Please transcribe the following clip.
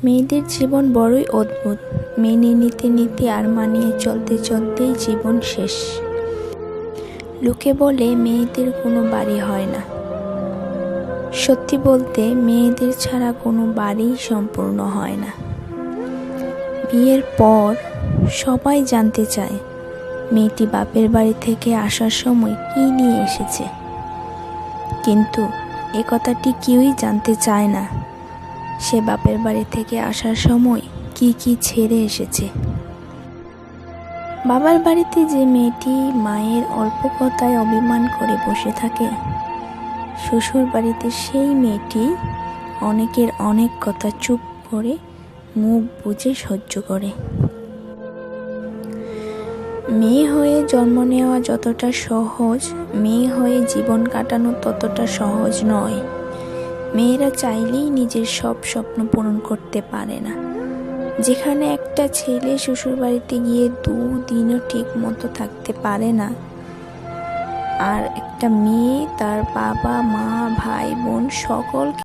মেয়েদের জীবন বড়ই অদ্ভুত। মেনে নিতে নিতে আর মানিয়ে চলতে চলতেই জীবন শেষ। লোকে বলে মেয়েদের কোনো বাড়ি হয় না। সত্যি বলতে মেয়েদের ছাড়া কোনো বাড়িই সম্পূর্ণ হয় না। বিয়ের পর সবাই জানতে চায় মেয়েটি বাপের বাড়ি থেকে আসার সময় কী নিয়ে এসেছে, কিন্তু এ কথাটি কেউই জানতে চায় না সে বাপের বাড়ি থেকে আসার সময় কি কি ছেড়ে এসেছে। বাবার বাড়িতে যে মেয়েটি মায়ের অল্প কথায় অভিমান করে বসে থাকে, শ্বশুর বাড়িতে সেই মেয়েটি অনেকের অনেক কথা চুপ করে মুখ বুজে সহ্য করে। মেয়ে হয়ে জন্ম নেওয়া যতটা সহজ, মেয়ে হয়ে জীবন কাটানো ততটা সহজ নয়। মেয়েরা চাইলেই নিজের সব স্বপ্ন পূরণ করতে পারে না। যেখানে একটা ছেলে শ্বশুর বাড়িতে গিয়ে 2 দিনও ঠিক মতো থাকতে পারে না, আর একটা মেয়ে তার বাবা মা ভাই বোন সকল